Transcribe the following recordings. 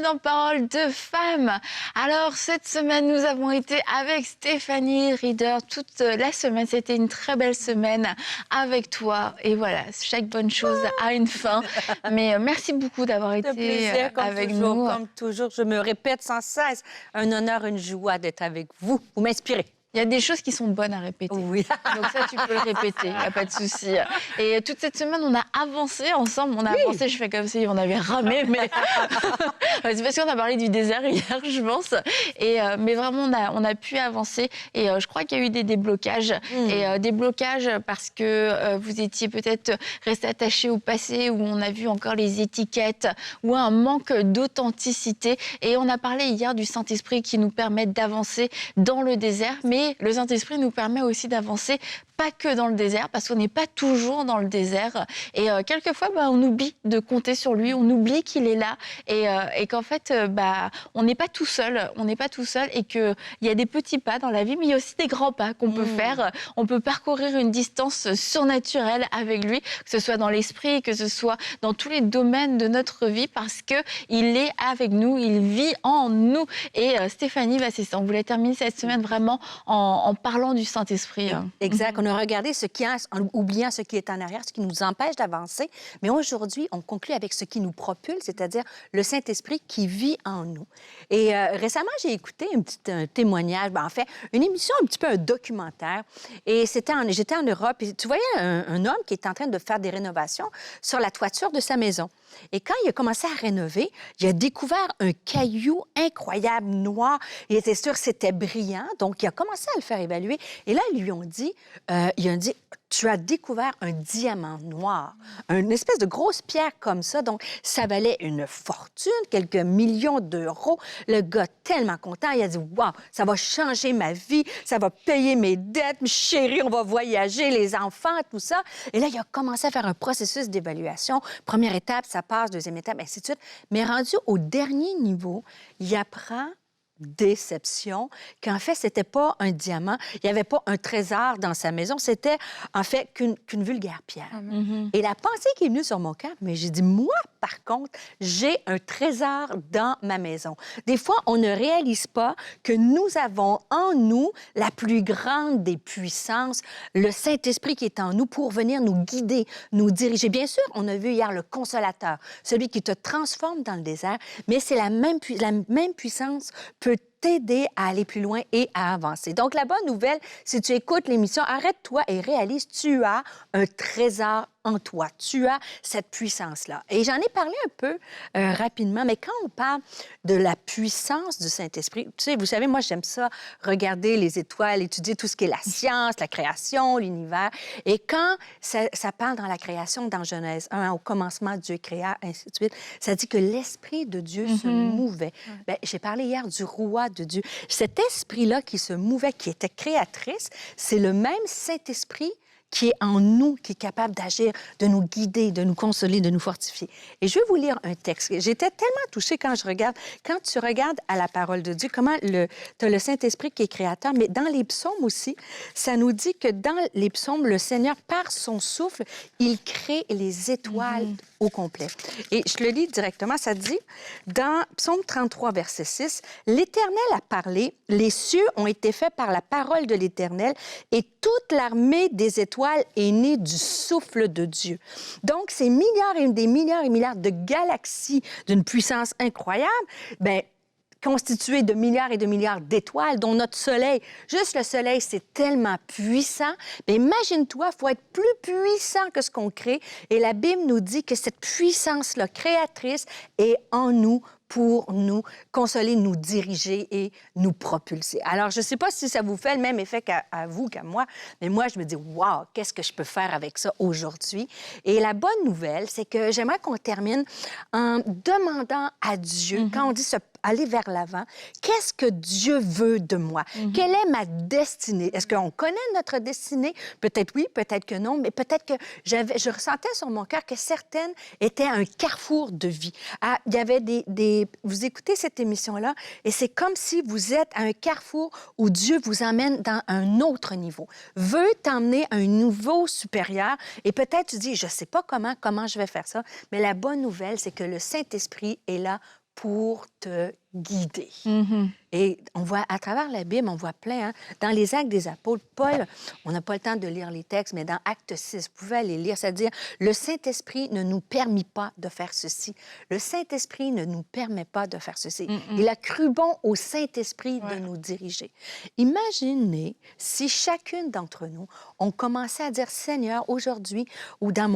dans Parole de femmes. Alors, cette semaine, nous avons été avec Stéphanie Rieder toute la semaine. C'était une très belle semaine avec toi. Et voilà, chaque bonne chose a une fin. Mais merci beaucoup d'avoir été plaisir, avec toujours, nous. Comme toujours, je me répète sans cesse, un honneur, une joie d'être avec vous. Vous m'inspirez. Il y a des choses qui sont bonnes à répéter. Oui. Donc ça, tu peux le répéter, il n'y a pas de souci. Et toute cette semaine, on a avancé ensemble. On a avancé, je fais comme si on avait ramé, mais c'est parce qu'on a parlé du désert hier, je pense. Mais vraiment, on a pu avancer. Et je crois qu'il y a eu des déblocages. Et des blocages parce que vous étiez peut-être resté attaché au passé, où on a vu encore les étiquettes, ou un manque d'authenticité. Et on a parlé hier du Saint-Esprit qui nous permet d'avancer dans le désert, mais le Saint-Esprit nous permet aussi d'avancer pas que dans le désert, parce qu'on n'est pas toujours dans le désert. Et quelquefois, on oublie de compter sur lui, on oublie qu'il est là, et qu'en fait, on n'est pas tout seul, et qu'il y a des petits pas dans la vie, mais il y a aussi des grands pas qu'on peut faire. On peut parcourir une distance surnaturelle avec lui, que ce soit dans l'esprit, que ce soit dans tous les domaines de notre vie, parce qu'il est avec nous, il vit en nous. Et Stéphanie, c'est ça, on voulait terminer cette semaine vraiment en parlant du Saint-Esprit. Exact. On a regardé ce qui est, en oubliant ce qui est en arrière, ce qui nous empêche d'avancer. Mais aujourd'hui, on conclut avec ce qui nous propulse, c'est-à-dire le Saint-Esprit qui vit en nous. Et récemment, j'ai écouté un témoignage, en fait, une émission, un petit peu un documentaire. Et j'étais en Europe, et tu voyais un homme qui était en train de faire des rénovations sur la toiture de sa maison. Et quand il a commencé à rénover, il a découvert un caillou incroyable, noir. Il était sûr que c'était brillant, donc il a commencé à le faire évaluer. Et là, ils lui ont dit, tu as découvert un diamant noir, une espèce de grosse pierre comme ça. Donc, ça valait une fortune, quelques millions d'euros. Le gars, tellement content, il a dit, wow, ça va changer ma vie, ça va payer mes dettes, chérie, on va voyager, les enfants, tout ça. Et là, il a commencé à faire un processus d'évaluation. Première étape, ça passe, deuxième étape, ainsi de suite. Mais rendu au dernier niveau, il apprend déception, qu'en fait, c'était pas un diamant, il n'y avait pas un trésor dans sa maison, c'était en fait qu'une vulgaire pierre. Et la pensée qui est venue sur mon cœur, mais j'ai dit, moi, par contre, j'ai un trésor dans ma maison. Des fois, on ne réalise pas que nous avons en nous la plus grande des puissances, le Saint-Esprit qui est en nous pour venir nous guider, nous diriger. Bien sûr, on a vu hier le consolateur, celui qui te transforme dans le désert, mais c'est la même puissance peut t'aider à aller plus loin et à avancer. Donc, la bonne nouvelle, si tu écoutes l'émission, arrête-toi et réalise, tu as un trésor en toi. Tu as cette puissance-là. Et j'en ai parlé un peu rapidement, mais quand on parle de la puissance du Saint-Esprit, tu sais, vous savez, moi, j'aime ça, regarder les étoiles, étudier tout ce qui est la science, la création, l'univers. Et quand ça parle dans la création, dans Genèse 1, au commencement, Dieu créa, ainsi de suite, ça dit que l'Esprit de Dieu se mouvait. Bien, j'ai parlé hier du roi de Dieu. Cet esprit-là qui se mouvait, qui était créatrice, c'est le même Saint-Esprit qui est en nous, qui est capable d'agir, de nous guider, de nous consoler, de nous fortifier. Et je vais vous lire un texte. J'étais tellement touchée quand tu regardes à la parole de Dieu, comment tu as le Saint-Esprit qui est créateur, mais dans les psaumes aussi, ça nous dit que dans les psaumes, le Seigneur, par son souffle, il crée les étoiles au complet. Et je le lis directement, ça dit, dans Psaume 33, verset 6, « L'Éternel a parlé, les cieux ont été faits par la parole de l'Éternel, et toute l'armée des étoiles est née du souffle de Dieu. » Donc, ces milliards et des milliards et milliards de galaxies d'une puissance incroyable, bien, constitué de milliards et de milliards d'étoiles, dont notre Soleil. Juste le Soleil, c'est tellement puissant. Mais imagine-toi, il faut être plus puissant que ce qu'on crée. Et la Bible nous dit que cette puissance-là, créatrice, est en nous pour nous consoler, nous diriger et nous propulser. Alors, je ne sais pas si ça vous fait le même effet qu'à vous, qu'à moi, mais moi, je me dis, wow, qu'est-ce que je peux faire avec ça aujourd'hui? Et la bonne nouvelle, c'est que j'aimerais qu'on termine en demandant à Dieu, quand on dit aller vers l'avant, qu'est-ce que Dieu veut de moi? Quelle est ma destinée? Est-ce qu'on connaît notre destinée? Peut-être oui, peut-être que non, mais peut-être que je ressentais sur mon cœur que certaines étaient un carrefour de vie. Ah, il y avait vous écoutez cette émission-là et c'est comme si vous êtes à un carrefour où Dieu vous emmène dans un autre niveau, veut t'emmener à un niveau supérieur et peut-être tu dis, je ne sais pas comment je vais faire ça, mais la bonne nouvelle, c'est que le Saint-Esprit est là pour te guider. Mhm. Et on voit, à travers la Bible, on voit plein. Hein? Dans les Actes des Apôtres, Paul, on n'a pas le temps de lire les textes, mais dans Acte 6, vous pouvez aller lire, c'est-à-dire, le Saint-Esprit ne nous permet pas de faire ceci. Le Saint-Esprit ne nous permet pas de faire ceci. Il a cru bon au Saint-Esprit de nous diriger. Imaginez si chacune d'entre nous, on commençait à dire, Seigneur, aujourd'hui, ou dans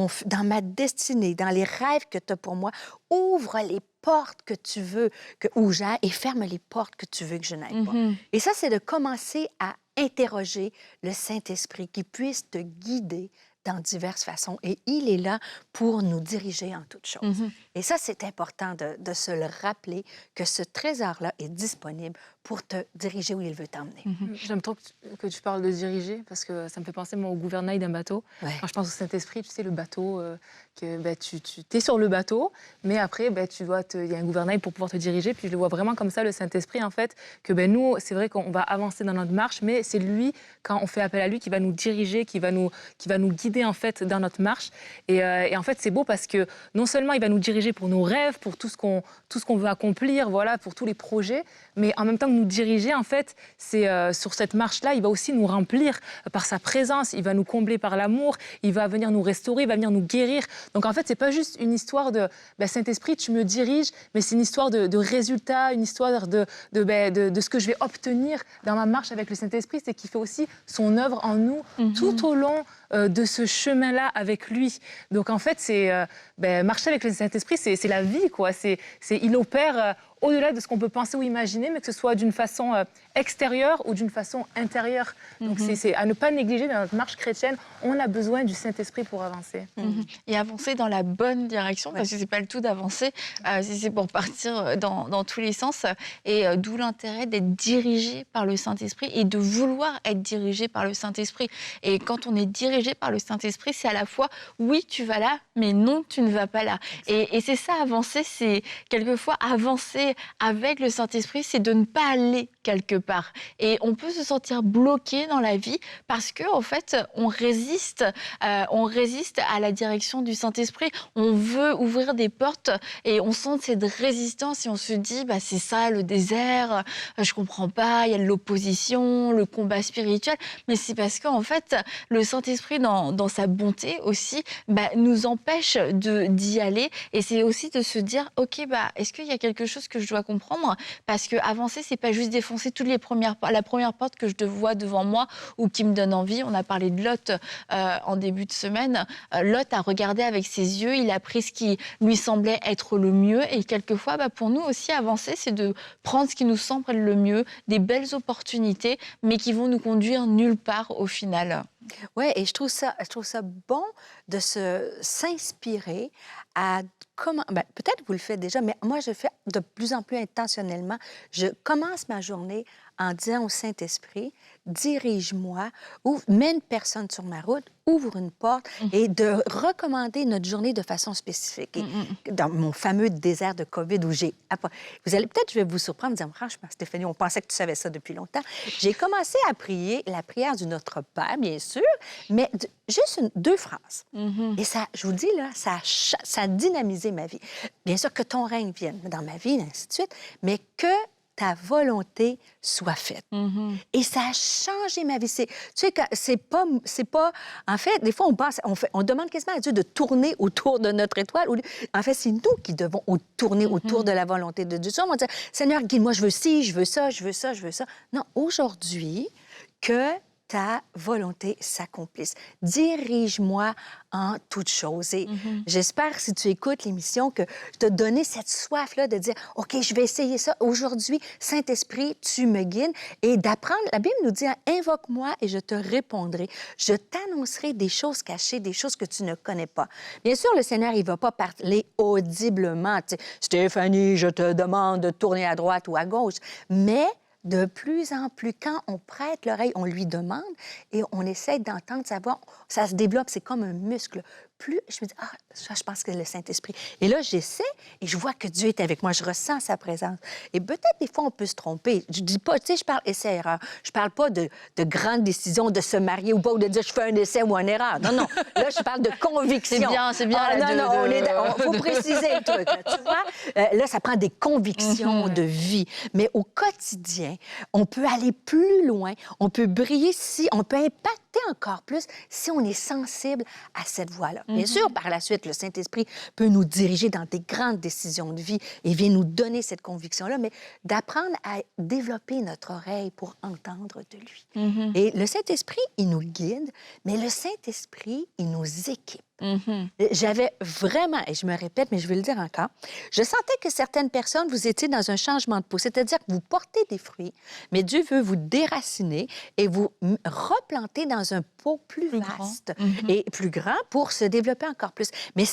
ma destinée, dans les rêves que tu as pour moi, ouvre les portes que tu veux où j'aille et ferme les portes que tu veux que je n'aille pas. Et ça, c'est de commencer à interroger le Saint-Esprit qui puisse te guider dans diverses façons. Et il est là pour nous diriger en toutes choses. Et ça, c'est important de se le rappeler que ce trésor-là est disponible pour te diriger où il veut t'emmener. J'aime trop que tu parles de diriger parce que ça me fait penser, moi, au gouvernail d'un bateau. Ouais. Quand je pense au Saint-Esprit, tu sais, le bateau, tu es sur le bateau, mais après, il y a un gouvernail pour pouvoir te diriger. Puis je le vois vraiment comme ça, le Saint-Esprit, en fait, que nous, c'est vrai qu'on va avancer dans notre marche, mais c'est lui, quand on fait appel à lui, qui va nous diriger, qui va nous guider, en fait, dans notre marche. Et en fait, c'est beau parce que non seulement il va nous diriger pour nos rêves, pour tout ce qu'on veut accomplir, voilà, pour tous les projets, mais en même temps que nous diriger, en fait, c'est sur cette marche-là, il va aussi nous remplir par sa présence, il va nous combler par l'amour, il va venir nous restaurer, il va venir nous guérir. Donc en fait, c'est pas juste une histoire de Saint-Esprit, tu me diriges, mais c'est une histoire de résultats, une histoire de ce que je vais obtenir dans ma marche avec le Saint-Esprit, c'est qu'il fait aussi son œuvre en nous tout au long de ce chemin-là avec lui. Donc en fait, c'est marcher avec le Saint-Esprit, c'est la vie, quoi. Il opère au-delà de ce qu'on peut penser ou imaginer, mais que ce soit d'une façon extérieure ou d'une façon intérieure. Donc c'est à ne pas négliger dans notre marche chrétienne. On a besoin du Saint-Esprit pour avancer. Et avancer dans la bonne direction, parce que c'est pas le tout d'avancer, si c'est pour partir dans tous les sens. Et d'où l'intérêt d'être dirigé par le Saint-Esprit et de vouloir être dirigé par le Saint-Esprit. Et quand on est dirigé par le Saint-Esprit, c'est à la fois, oui, tu vas là, mais non, tu ne vas pas là. Et c'est ça, avancer, c'est quelquefois avancer avec le Saint-Esprit, c'est de ne pas aller quelque part. Et on peut se sentir bloqué dans la vie parce que, en fait, on résiste à la direction du Saint-Esprit. On veut ouvrir des portes et on sent cette résistance et on se dit, c'est ça le désert, je comprends pas, il y a de l'opposition, le combat spirituel. Mais c'est parce qu'en fait, le Saint-Esprit, dans sa bonté aussi, nous empêche d'y aller. Et c'est aussi de se dire, ok, est-ce qu'il y a quelque chose que je dois comprendre? Parce que avancer, c'est pas juste défoncer toutes la première porte que je vois devant moi ou qui me donne envie. On a parlé de Lot en début de semaine. Lot a regardé avec ses yeux, il a pris ce qui lui semblait être le mieux. Et quelquefois, pour nous aussi, avancer, c'est de prendre ce qui nous semble être le mieux, des belles opportunités, mais qui vont nous conduire nulle part au final. Oui, et je trouve ça bon de s'inspirer à comment... peut-être vous le faites déjà, mais moi, je le fais de plus en plus intentionnellement. Je commence ma journée en disant au Saint-Esprit, dirige-moi, mets une personne sur ma route, ouvre une porte et de recommander notre journée de façon spécifique. Et dans mon fameux désert de COVID où vous allez peut-être, je vais vous surprendre en disant, franchement, Stéphanie, on pensait que tu savais ça depuis longtemps. J'ai commencé à prier la prière du Notre Père, bien sûr, mais juste 2 phrases. Et ça, je vous dis, là, ça a dynamisé ma vie. Bien sûr que ton règne vienne dans ma vie, et ainsi de suite, mais que ta volonté soit faite. Et ça a changé ma vie. Tu sais, c'est pas... En fait, des fois, on demande quasiment à Dieu de tourner autour de notre étoile. En fait, c'est nous qui devons tourner autour de la volonté de Dieu. On va dire, Seigneur, guide-moi, je veux ci, je veux ça, je veux ça, je veux ça. Non, aujourd'hui, que ta volonté s'accomplisse. Dirige-moi en toutes choses. Et j'espère, si tu écoutes l'émission, que je t'ai donné cette soif-là de dire, OK, je vais essayer ça. Aujourd'hui, Saint-Esprit, tu me guides. Et d'apprendre, la Bible nous dit, invoque-moi et je te répondrai. Je t'annoncerai des choses cachées, des choses que tu ne connais pas. Bien sûr, le Seigneur, il ne va pas parler audiblement. Tu sais, Stéphanie, je te demande de tourner à droite ou à gauche. Mais de plus en plus, quand on prête l'oreille, on lui demande et on essaie d'entendre sa voix, ça se développe, c'est comme un muscle. plus je me dis, ah, ça, je pense que le Saint-Esprit. Et là, j'essaie et je vois que Dieu est avec moi. Je ressens sa présence. Et peut-être, des fois, on peut se tromper. Je dis pas, tu sais, je parle essai-erreur. Je parle pas de grandes décisions, de se marier ou pas, ou de dire je fais un essai ou une erreur. Non, non. Là, je parle de conviction. C'est bien. Ah, non, il faut préciser le truc. Là, tu vois? Là, ça prend des convictions de vie. Mais au quotidien, on peut aller plus loin. On peut briller on peut impacter encore plus si on est sensible à cette voie-là. Bien sûr, par la suite, le Saint-Esprit peut nous diriger dans des grandes décisions de vie et vient nous donner cette conviction-là, mais d'apprendre à développer notre oreille pour entendre de lui. Et le Saint-Esprit, il nous guide, mais le Saint-Esprit, il nous équipe. J'avais vraiment, et je me répète, mais je vais le dire encore, je sentais que certaines personnes, vous étiez dans un changement de peau, c'est-à-dire que vous portez des fruits, mais Dieu veut vous déraciner et vous replanter dans un pot plus vaste et plus grand pour se développer encore plus. Mais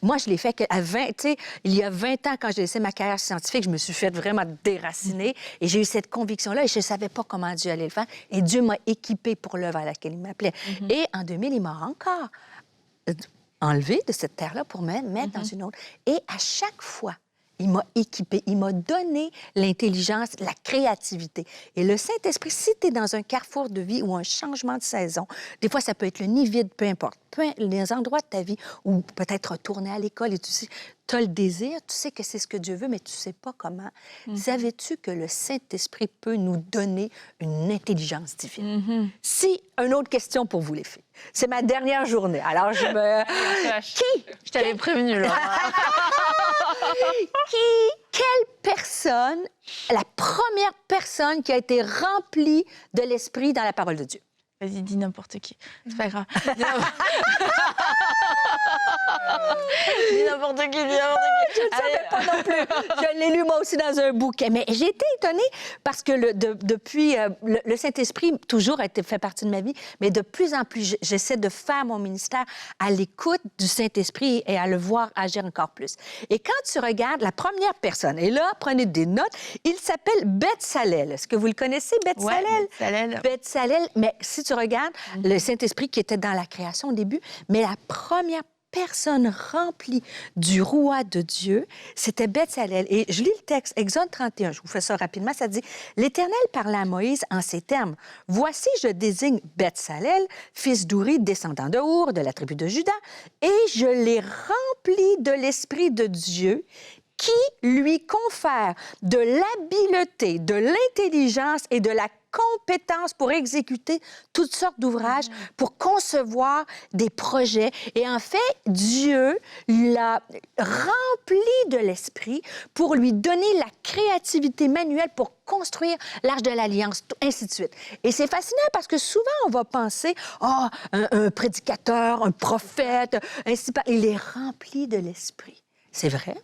moi, je l'ai fait à 20, tu sais, il y a 20 ans, quand j'ai laissé ma carrière scientifique, je me suis fait vraiment déraciner et j'ai eu cette conviction-là et je ne savais pas comment Dieu allait le faire. Et Dieu m'a équipée pour l'œuvre à laquelle il m'appelait. Et en 2000, il m'a encore enlevé de cette terre-là pour me mettre dans une autre. Et à chaque fois, il m'a équipé, il m'a donné l'intelligence, la créativité. Et le Saint-Esprit, si tu es dans un carrefour de vie ou un changement de saison, des fois, ça peut être le nid vide, peu importe, les endroits de ta vie où peut-être retourner à l'école et tu sais, tu as le désir, tu sais que c'est ce que Dieu veut, mais tu ne sais pas comment. Savais-tu que le Saint-Esprit peut nous donner une intelligence divine? Si, une autre question pour vous, les filles. C'est ma dernière journée. Alors, Qui? Je t'avais prévenu, là. Quelle personne, la première personne qui a été remplie de l'Esprit dans la parole de Dieu? Vas-y, dis n'importe qui. C'est pas grave. Dis n'importe qui, dis n'importe qui. Je ne savais pas non plus. Je l'ai lu moi aussi dans un bouquet. Mais j'ai été étonnée parce que depuis, le Saint-Esprit, toujours fait partie de ma vie, mais de plus en plus, j'essaie de faire mon ministère à l'écoute du Saint-Esprit et à le voir agir encore plus. Et quand tu regardes la première personne, et là, prenez des notes, il s'appelle Beth-Salel. Est-ce que vous le connaissez, Beth-Salel? Ouais, Beth-Salel. Beth-Salel, mais si tu regardes, le Saint-Esprit qui était dans la création au début, mais la première personne remplie du roi de Dieu, c'était Beth-Salel. Et je lis le texte, Exode 31, je vous fais ça rapidement, ça dit « L'Éternel parla à Moïse en ces termes. Voici, je désigne Beth-Salel, fils d'Ouri, descendant de Our, de la tribu de Juda, et je l'ai rempli de l'Esprit de Dieu, qui lui confère de l'habileté, de l'intelligence et de la compétence pour exécuter toutes sortes d'ouvrages, pour concevoir des projets. Et en fait, Dieu l'a rempli de l'Esprit pour lui donner la créativité manuelle pour construire l'Arche de l'Alliance, ainsi de suite. Et c'est fascinant parce que souvent, on va penser, un prédicateur, un prophète, ainsi de suite. Il est rempli de l'Esprit. C'est vrai.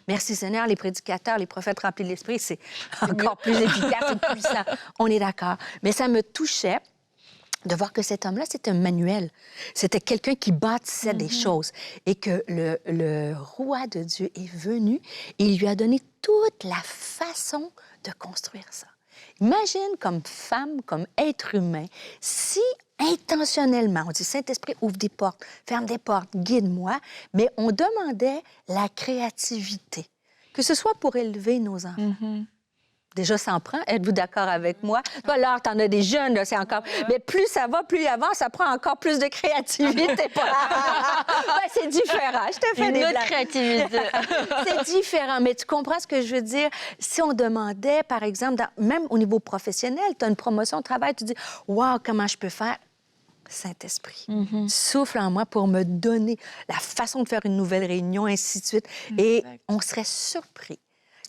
Merci Seigneur, les prédicateurs, les prophètes remplis de l'Esprit, c'est encore plus efficace et puissant. On est d'accord. Mais ça me touchait de voir que cet homme-là, c'était un manuel. C'était quelqu'un qui bâtissait des choses. Et que le roi de Dieu est venu et il lui a donné toute la façon de construire ça. Imagine comme femme, comme être humain, si intentionnellement, on dit Saint-Esprit, ouvre des portes, ferme des portes, guide-moi, mais on demandait la créativité, que ce soit pour élever nos enfants. Déjà, ça en prend. Êtes-vous d'accord avec moi? Toi, Laure, t'en as des jeunes, là, c'est encore... Mais plus ça va, plus il avance, ça prend encore plus de créativité. Ouais, c'est différent. Je te fais Une des autre blagues. créativité. C'est différent, mais tu comprends ce que je veux dire? Si on demandait, par exemple, même au niveau professionnel, tu as une promotion au travail, tu dis « Wow, comment je peux faire? » Saint-Esprit, souffle en moi pour me donner la façon de faire une nouvelle réunion, ainsi de suite. Et on serait surpris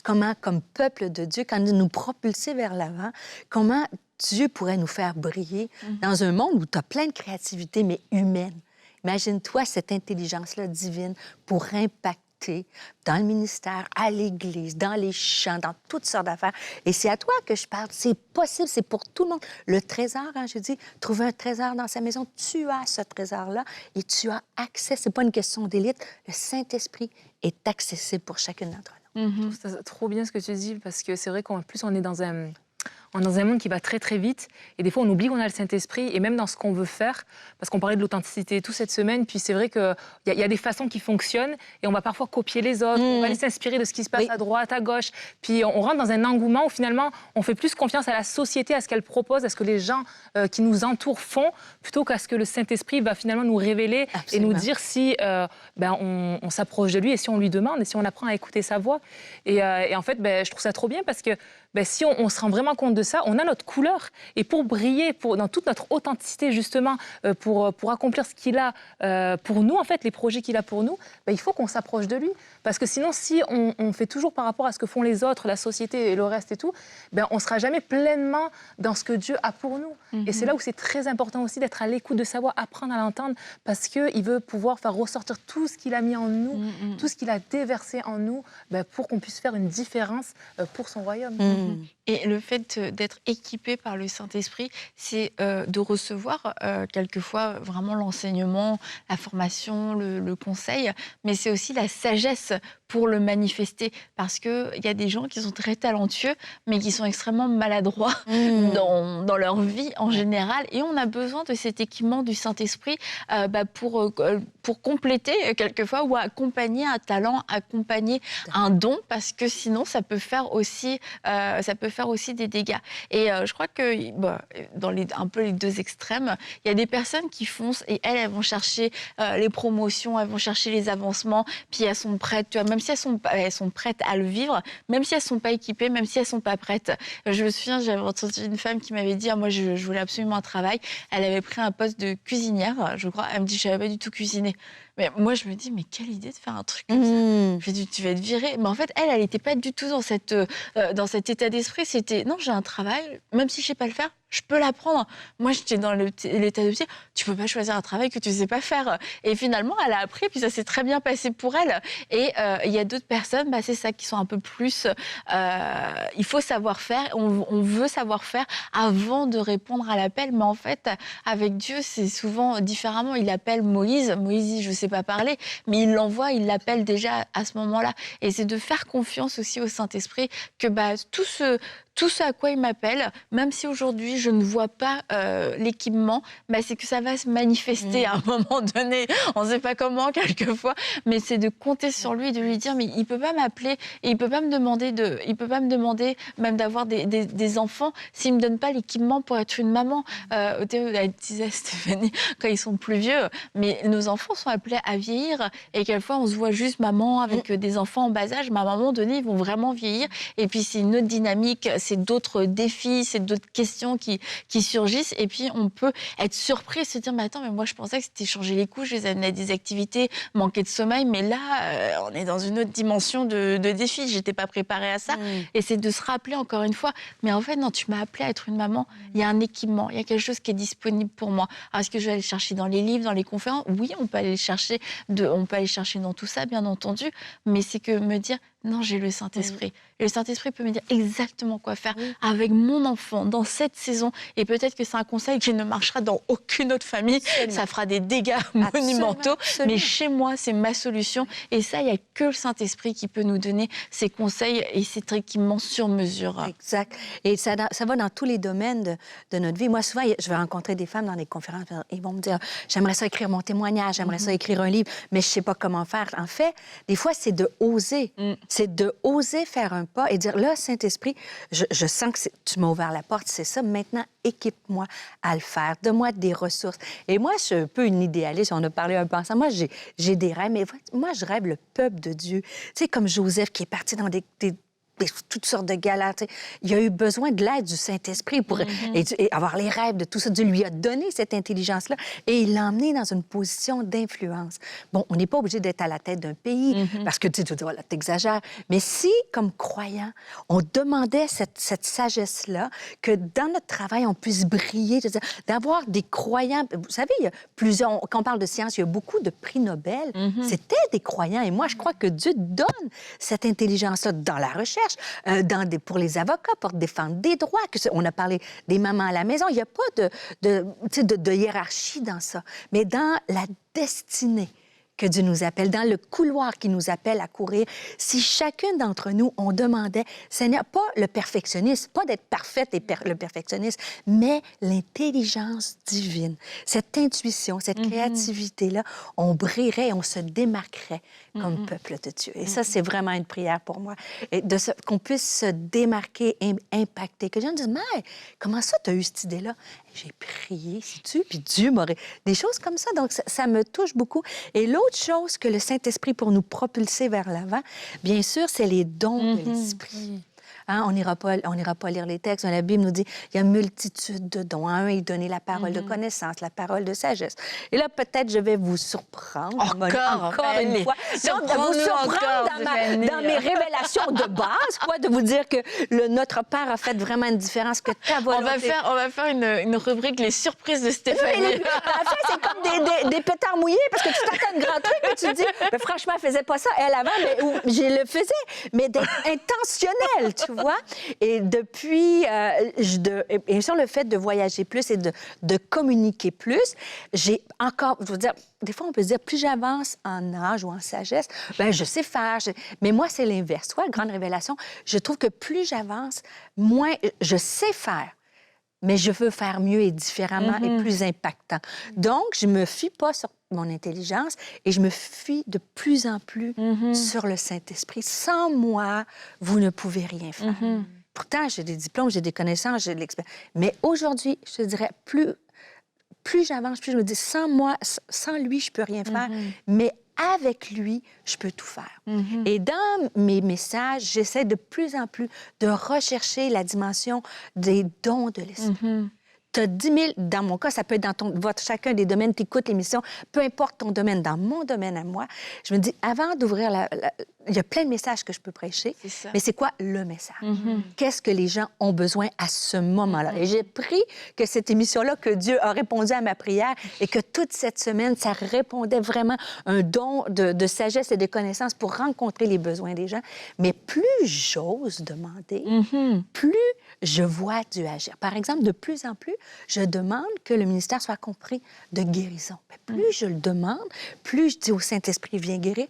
comment, comme peuple de Dieu, quand nous propulser vers l'avant, comment Dieu pourrait nous faire briller dans un monde où tu as plein de créativité, mais humaine. Imagine-toi cette intelligence-là divine pour impacter dans le ministère, à l'Église, dans les champs, dans toutes sortes d'affaires. Et c'est à toi que je parle. C'est possible, c'est pour tout le monde. Le trésor, hein, je dis, trouver un trésor dans sa maison, tu as ce trésor-là et tu as accès. C'est pas une question d'élite. Le Saint-Esprit est accessible pour chacune d'entre nous. Je trouve ça trop bien ce que tu dis, parce que c'est vrai qu'en plus, on est dans un on est dans un monde qui va très très vite et des fois on oublie qu'on a le Saint-Esprit et même dans ce qu'on veut faire, parce qu'on parlait de l'authenticité tout cette semaine, puis c'est vrai qu'il y a des façons qui fonctionnent et on va parfois copier les autres, on va aller s'inspirer de ce qui se passe à droite, à gauche, puis on rentre dans un engouement où finalement on fait plus confiance à la société, à ce qu'elle propose, à ce que les gens qui nous entourent font, plutôt qu'à ce que le Saint-Esprit va finalement nous révéler et nous dire si on s'approche de lui et si on lui demande et si on apprend à écouter sa voix. Et en fait, je trouve ça trop bien parce que si on se rend vraiment compte de ça, on a notre couleur. Et pour briller, dans toute notre authenticité, justement, pour accomplir ce qu'il a pour nous, en fait, les projets qu'il a pour nous, il faut qu'on s'approche de lui. Parce que sinon, si on fait toujours par rapport à ce que font les autres, la société et le reste et tout, on ne sera jamais pleinement dans ce que Dieu a pour nous. Et c'est là où c'est très important aussi d'être à l'écoute, de savoir apprendre à l'entendre, parce qu'il veut pouvoir faire ressortir tout ce qu'il a mis en nous, tout ce qu'il a déversé en nous, pour qu'on puisse faire une différence pour son royaume. Et le fait d'être équipé par le Saint-Esprit, c'est de recevoir quelquefois vraiment l'enseignement, la formation, le conseil, mais c'est aussi la sagesse pour le manifester. Parce qu'il y a des gens qui sont très talentueux, mais qui sont extrêmement maladroits dans leur vie en général. Et on a besoin de cet équipement du Saint-Esprit pour compléter quelquefois ou accompagner un talent, accompagner un don, parce que sinon ça peut faire aussi des dégâts. Et je crois que dans un peu les deux extrêmes, il y a des personnes qui foncent et elles vont chercher les promotions, elles vont chercher les avancements, puis elles sont prêtes, tu vois, même si elles sont prêtes à le vivre, même si elles ne sont pas équipées, même si elles ne sont pas prêtes. Je me souviens, j'avais entendu une femme qui m'avait dit moi je voulais absolument un travail. Elle avait pris un poste de cuisinière, je crois. Elle me dit je ne savais pas du tout cuisiner. Mais moi, je me dis, mais quelle idée de faire un truc comme ça. Je dis, tu vas être virée. Mais en fait, elle n'était pas du tout dans cet état d'esprit. C'était, non, j'ai un travail, même si je ne sais pas le faire, je peux l'apprendre. Moi, j'étais dans l'état de dire, tu ne peux pas choisir un travail que tu ne sais pas faire. Et finalement, elle a appris, puis ça s'est très bien passé pour elle. Et il y a d'autres personnes, c'est ça, qui sont un peu plus... il faut savoir faire, on veut savoir faire avant de répondre à l'appel. Mais en fait, avec Dieu, c'est souvent différemment. Il appelle Moïse. Moïse dit, je ne sais pas parler, mais il l'envoie, il l'appelle déjà à ce moment-là. Et c'est de faire confiance aussi au Saint-Esprit que tout ce à quoi il m'appelle, même si aujourd'hui je ne vois pas l'équipement, c'est que ça va se manifester à un moment donné. On ne sait pas comment, quelquefois, mais c'est de compter sur lui, de lui dire, mais il ne peut pas m'appeler et il ne peut pas me demander même d'avoir des enfants s'il ne me donne pas l'équipement pour être une maman. Elle disait, Stéphanie, quand ils sont plus vieux, mais nos enfants sont appelés à vieillir et quelquefois on se voit juste maman avec des enfants en bas âge, mais à un moment donné, ils vont vraiment vieillir et puis c'est une autre dynamique, c'est d'autres défis, c'est d'autres questions qui surgissent. Et puis, on peut être surpris et se dire, mais attends, mais moi, je pensais que c'était changer les couches, les amener à des activités, manquer de sommeil. Mais là, on est dans une autre dimension de défi. Je n'étais pas préparée à ça. Et c'est de se rappeler encore une fois, mais en fait, non, tu m'as appelée à être une maman. Il y a un équipement, il y a quelque chose qui est disponible pour moi. Alors, est-ce que je vais aller le chercher dans les livres, dans les conférences? Oui, on peut aller le chercher dans tout ça, bien entendu. Mais c'est que me dire, non, j'ai le Saint-Esprit. Et le Saint-Esprit peut me dire exactement quoi faire avec mon enfant dans cette saison. Et peut-être que c'est un conseil qui ne marchera dans aucune autre famille. Absolument. Ça fera des dégâts monumentaux. Absolument. Mais chez moi, c'est ma solution. Et ça, il n'y a que le Saint-Esprit qui peut nous donner ces conseils et cet équipement sur mesure. Exact. Et ça va dans tous les domaines de notre vie. Moi, souvent, je vais rencontrer des femmes dans des conférences. Ils vont me dire, j'aimerais ça écrire mon témoignage, j'aimerais ça écrire un livre, mais je ne sais pas comment faire. En fait, des fois, c'est de oser. C'est de oser faire un pas et dire, là, Saint-Esprit, je sens que tu m'as ouvert la porte, c'est ça, maintenant, équipe-moi à le faire, donne-moi des ressources. Et moi, je suis un peu une idéaliste, on a parlé un peu ensemble. Moi, j'ai des rêves, mais moi, je rêve le peuple de Dieu. Tu sais, comme Joseph qui est parti dans toutes sortes de galères. Il a eu besoin de l'aide du Saint-Esprit pour et avoir les rêves de tout ça. Dieu lui a donné cette intelligence-là et il l'a emmené dans une position d'influence. Bon, on n'est pas obligé d'être à la tête d'un pays parce que tu dis, voilà, t'exagères. Mais si, comme croyant, on demandait cette sagesse-là, que dans notre travail, on puisse briller, d'avoir des croyants. Vous savez, il y a plusieurs... Quand on parle de science, il y a beaucoup de prix Nobel. C'était des croyants. Et moi, je crois que Dieu donne cette intelligence-là dans la recherche, pour les avocats, pour défendre des droits. On a parlé des mamans à la maison. Il n'y a pas de hiérarchie dans ça. Mais dans la destinée que Dieu nous appelle, dans le couloir qui nous appelle à courir, si chacune d'entre nous, on demandait, Seigneur, pas le perfectionnisme, pas d'être parfaite et le perfectionnisme, mais l'intelligence divine, cette intuition, cette créativité-là, on brillerait et on se démarquerait comme peuple de Dieu. Et ça, c'est vraiment une prière pour moi. Et qu'on puisse se démarquer, impacter. Que les gens disent, mais comment ça, tu as eu cette idée-là? J'ai prié, sais-tu, puis Dieu m'aurait... Des choses comme ça. Donc, ça me touche beaucoup. Et l'autre chose que le Saint-Esprit pour nous propulser vers l'avant, bien sûr, c'est les dons de l'Esprit. Hein, on n'ira pas lire les textes. La Bible nous dit il y a une multitude de dons. Un, il donnait la parole de connaissance, la parole de sagesse. Et là, peut-être, je vais vous surprendre. Encore une fois. Donc, de vous surprendre dans mes révélations de base, quoi, de vous dire que notre Père a fait vraiment une différence, que ta volonté... On va faire une rubrique, les surprises de Stéphanie. En fait, c'est comme des pétards mouillés, parce que tu t'attends un grand truc et tu te dis, mais franchement, elle faisait pas ça, elle avant, mais je le faisais, mais d'être intentionnel, tu vois. Et depuis, et sur le fait de voyager plus et de communiquer plus, j'ai encore, je veux dire, des fois, on peut se dire, plus j'avance en âge ou en sagesse, bien, je sais faire. Mais moi, c'est l'inverse. Tu vois, grande révélation, je trouve que plus j'avance, moins je sais faire. Mais je veux faire mieux et différemment et plus impactant. Donc, je ne me fie pas sur mon intelligence et je me fie de plus en plus sur le Saint-Esprit. Sans moi, vous ne pouvez rien faire. Pourtant, j'ai des diplômes, j'ai des connaissances, j'ai de l'expérience. Mais aujourd'hui, je te dirais, plus j'avance, plus je me dis, sans moi, sans lui, je ne peux rien faire. Mais avec lui, je peux tout faire. Et dans mes messages, j'essaie de plus en plus de rechercher la dimension des dons de l'Esprit. Tu as 10 000, dans mon cas, ça peut être dans chacun des domaines, tu écoutes l'émission, peu importe ton domaine, dans mon domaine à moi, je me dis, avant d'ouvrir il y a plein de messages que je peux prêcher, mais c'est quoi le message? Qu'est-ce que les gens ont besoin à ce moment-là? Et j'ai pris que cette émission-là, que Dieu a répondu à ma prière et que toute cette semaine, ça répondait vraiment un don de sagesse et de connaissances pour rencontrer les besoins des gens. Mais plus j'ose demander, plus je vois Dieu agir. Par exemple, de plus en plus, je demande que le ministère soit compris de guérison. Mais plus je le demande, plus je dis au Saint-Esprit, viens guérir.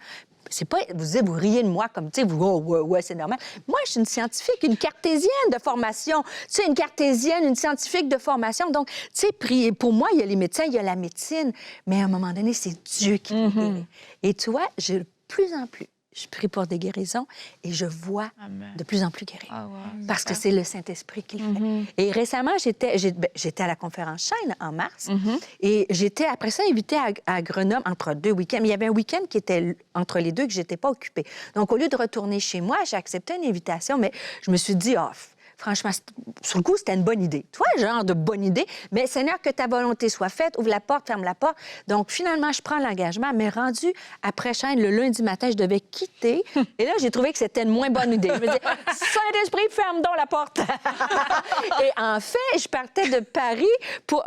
C'est pas, vous riez de moi comme, tu sais, ouais, c'est normal. Moi, je suis une scientifique, une cartésienne de formation. Tu sais, une cartésienne, une scientifique de formation. Donc, tu sais, prier. Pour moi, il y a les médecins, il y a la médecine. Mais à un moment donné, c'est Dieu qui peut guérir. Et tu vois, de plus en plus, je prie pour des guérisons et je vois de plus en plus guérir. Parce que c'est le Saint-Esprit qui le fait. Et récemment, j'étais à la conférence Chaîne en mars et j'étais après ça invitée à Grenoble entre 2 week-ends. Mais il y avait un week-end qui était entre les deux que je n'étais pas occupée. Donc, au lieu de retourner chez moi, j'ai accepté une invitation, mais je me suis dit, franchement, sur le coup, c'était une bonne idée. Tu vois, genre de bonne idée. Mais Seigneur, que ta volonté soit faite, ouvre la porte, ferme la porte. Donc, finalement, je prends l'engagement, mais rendu après Chaîne, le lundi matin, je devais quitter. Et là, j'ai trouvé que c'était une moins bonne idée. Je me disais, Saint-Esprit, ferme donc la porte. Et en fait, je partais de Paris pour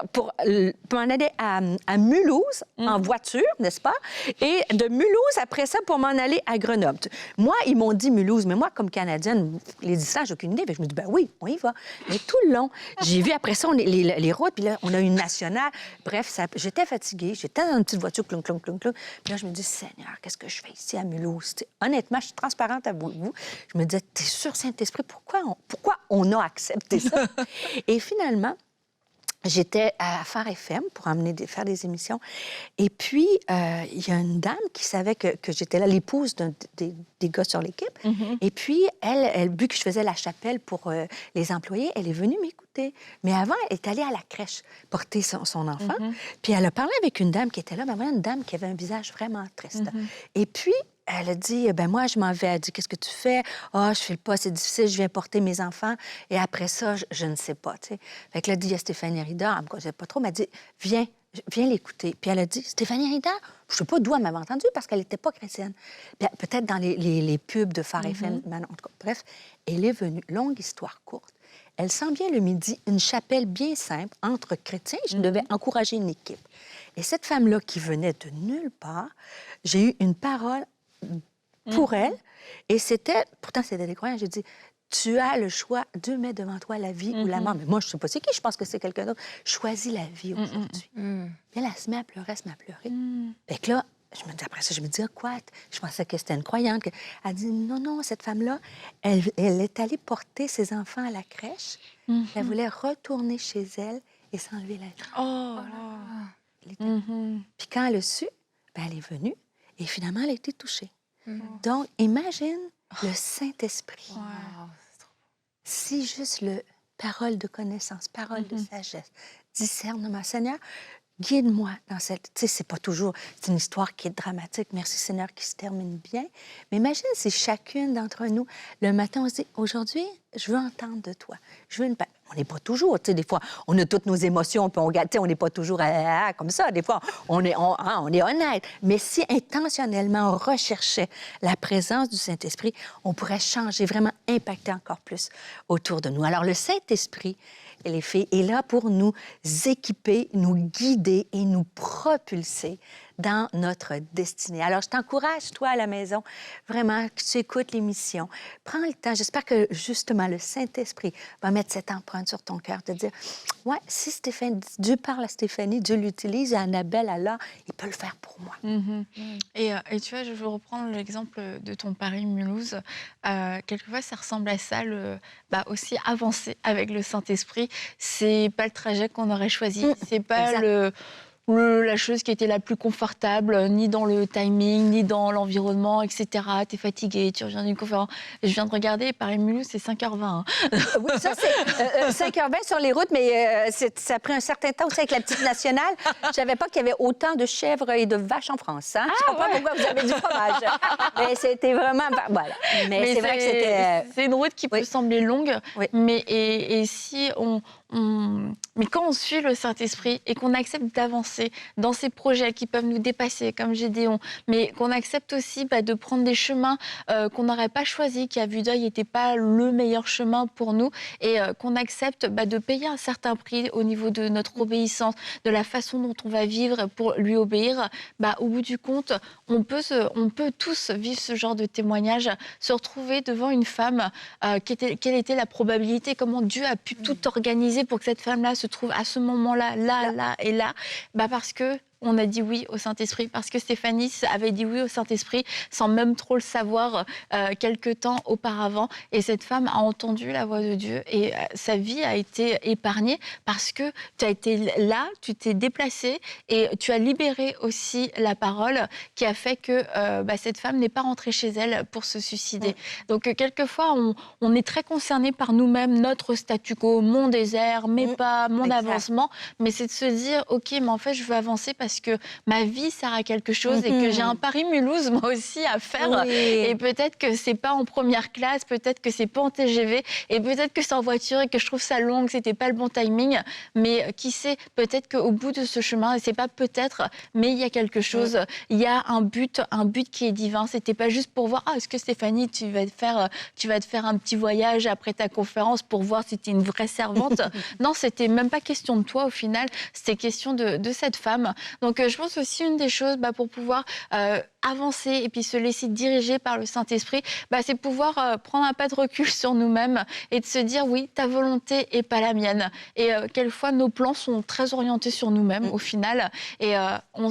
m'en aller à Mulhouse, en voiture, n'est-ce pas? Et de Mulhouse, après ça, pour m'en aller à Grenoble. Moi, ils m'ont dit Mulhouse, mais moi, comme Canadienne, les distances, j'ai aucune idée. Je me dis, ben oui, on y va. Mais tout le long, j'ai vu après ça, les routes, puis là, on a une nationale. Bref, j'étais fatiguée. J'étais dans une petite voiture, clunk, clunk, clunk, clunk. Puis là, je me dis, Seigneur, qu'est-ce que je fais ici à Mulhouse? Honnêtement, je suis transparente à vous. Je me disais, t'es sûr, Saint-Esprit, pourquoi on a accepté ça? Et finalement, j'étais à Phare FM pour faire des émissions. Et puis, il y a une dame qui savait que j'étais là, l'épouse des gars sur l'équipe. Et puis, elle, vu que je faisais la chapelle pour les employés, elle est venue m'écouter. Mais avant, elle est allée à la crèche porter son enfant. Puis, elle a parlé avec une dame qui était là, vraiment une dame qui avait un visage vraiment triste. Et puis, elle a dit, ben moi, je m'en vais. Elle a dit, qu'est-ce que tu fais? Je fais le pas, c'est difficile, je viens porter mes enfants. Et après ça, je ne sais pas, tu sais. Fait que là, dit, il y a Stéphanie Rida, elle me connaissait pas trop, mais elle dit, viens l'écouter. Puis elle a dit, Stéphanie Rida, je ne sais pas d'où elle m'avait entendue parce qu'elle n'était pas chrétienne. Peut-être dans les pubs de Phare FM, en tout cas. Bref, elle est venue, longue histoire courte. Elle sent bien le midi une chapelle bien simple entre chrétiens. Je devais encourager une équipe. Et cette femme-là qui venait de nulle part, j'ai eu une parole pour elle. Et pourtant, c'était des croyants. J'ai dit, tu as le choix, Dieu met devant toi la vie ou la mort. Mais moi, je ne sais pas c'est qui, je pense que c'est quelqu'un d'autre. Choisis la vie aujourd'hui. Puis elle se met à pleurer, Fait que là, Après ça, je me dis, ah, quoi? Je pensais que c'était une croyante. Elle dit, non, non, cette femme-là, elle est allée porter ses enfants à la crèche. Elle voulait retourner chez elle et s'enlever la vie. Oh, Puis quand elle a su, ben, elle est venue et finalement, elle a été touchée. Donc, imagine le Saint-Esprit. Wow, c'est trop Si juste le parole de connaissance, parole de sagesse, discernement. Seigneur, guide-moi dans cette... Tu sais, c'est pas toujours... C'est une histoire qui est dramatique, merci Seigneur, qui se termine bien. Mais imagine si chacune d'entre nous, le matin, on se dit, aujourd'hui, je veux entendre de toi. Je veux une... On n'est pas toujours, tu sais, des fois, on a toutes nos émotions, puis on n'est pas toujours comme ça. Des fois, on est honnête. Mais si intentionnellement on recherchait la présence du Saint-Esprit, on pourrait changer, vraiment impacter encore plus autour de nous. Alors, le Saint-Esprit, les filles, est là pour nous équiper, nous guider et nous propulser dans notre destinée. Alors, je t'encourage, toi, à la maison, vraiment, que tu écoutes l'émission. Prends le temps. J'espère que, justement, le Saint-Esprit va mettre cette empreinte sur ton cœur, de dire, ouais, si Dieu parle à Stéphanie, Dieu l'utilise, à Annabelle, alors, il peut le faire pour moi. Et tu vois, je veux reprendre l'exemple de ton Paris-Mulhouse. Quelquefois, ça ressemble à ça, aussi avancer avec le Saint-Esprit. C'est pas le trajet qu'on aurait choisi, c'est pas la chose qui était la plus confortable, ni dans le timing, ni dans l'environnement, etc. T'es fatigué, tu reviens d'une conférence. Je viens de regarder, Paris-Mulhouse, c'est 5h20. Hein. Oui, ça, c'est 5h20 sur les routes, mais ça a pris un certain temps aussi avec la petite nationale. Je savais pas qu'il y avait autant de chèvres et de vaches en France. Hein? Je comprends pourquoi vous avez du fromage. Mais c'était vraiment... Voilà. Mais c'est vrai que c'était... C'est une route qui peut sembler longue, Oui. et si mais quand on suit le Saint-Esprit et qu'on accepte d'avancer dans ces projets qui peuvent nous dépasser, comme Gédéon, mais qu'on accepte aussi de prendre des chemins qu'on n'aurait pas choisis, qui à vue d'œil n'étaient pas le meilleur chemin pour nous, et qu'on accepte de payer un certain prix au niveau de notre obéissance, de la façon dont on va vivre pour lui obéir, au bout du compte, on peut tous vivre ce genre de témoignage, se retrouver devant une femme, quelle était la probabilité, comment Dieu a pu tout organiser pour que cette femme-là se trouve à ce moment-là, là et là, parce que on a dit oui au Saint-Esprit, parce que Stéphanie avait dit oui au Saint-Esprit sans même trop le savoir quelque temps auparavant. Et cette femme a entendu la voix de Dieu et sa vie a été épargnée parce que tu as été là, tu t'es déplacée et tu as libéré aussi la parole qui a fait que cette femme n'est pas rentrée chez elle pour se suicider. Donc quelquefois, on est très concerné par nous-mêmes, notre statu quo, mon désert, mes pas, mon avancement. Mais c'est de se dire, OK, mais en fait, je veux avancer parce que ma vie sert à quelque chose et que j'ai un Paris-Mulhouse, moi aussi, à faire. Oui. Et peut-être que c'est pas en première classe, peut-être que c'est pas en TGV, et peut-être que c'est en voiture et que je trouve ça long, que c'était pas le bon timing. Mais qui sait, peut-être qu'au bout de ce chemin, et c'est pas peut-être, mais il y a quelque chose, il y a un but qui est divin. C'était pas juste pour voir, est-ce que Stéphanie, tu vas te faire un petit voyage après ta conférence pour voir si tu es une vraie servante. Non, c'était même pas question de toi au final, c'était question de cette femme. Donc je pense aussi une des choses pour pouvoir avancer et puis se laisser diriger par le Saint-Esprit, c'est pouvoir prendre un pas de recul sur nous-mêmes et de se dire oui, ta volonté et pas la mienne. Et quelquefois nos plans sont très orientés sur nous-mêmes au final. Et on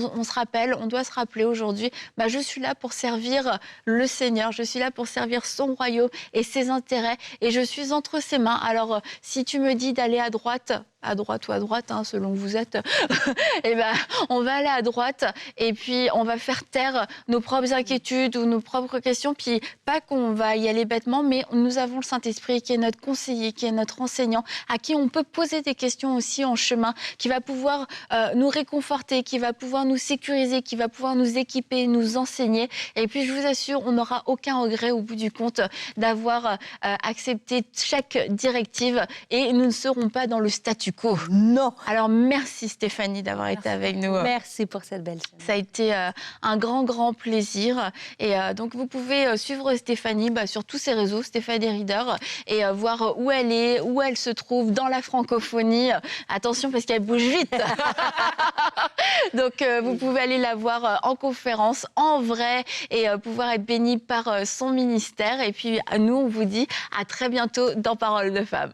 doit se rappeler aujourd'hui, je suis là pour servir le Seigneur, je suis là pour servir son royaume et ses intérêts et je suis entre ses mains. Alors si tu me dis d'aller à droite ou à droite, selon où vous êtes, on va aller à droite et puis on va faire taire nos propres inquiétudes ou nos propres questions, puis pas qu'on va y aller bêtement, mais nous avons le Saint-Esprit qui est notre conseiller, qui est notre enseignant, à qui on peut poser des questions aussi en chemin, qui va pouvoir nous réconforter, qui va pouvoir nous sécuriser, qui va pouvoir nous équiper, nous enseigner. Et puis je vous assure, on n'aura aucun regret au bout du compte d'avoir accepté chaque directive et nous ne serons pas dans le statu quo. Non. Alors merci Stéphanie d'avoir été avec nous. Merci pour cette belle semaine. Ça a été un grand plaisir. Et donc, vous pouvez suivre Stéphanie sur tous ses réseaux, Stéphanie Reader, et voir où elle est, où elle se trouve dans la francophonie. Attention, parce qu'elle bouge vite. Donc, vous pouvez aller la voir en conférence, en vrai, et pouvoir être bénie par son ministère. Et puis, nous, on vous dit à très bientôt dans Parole de Femme.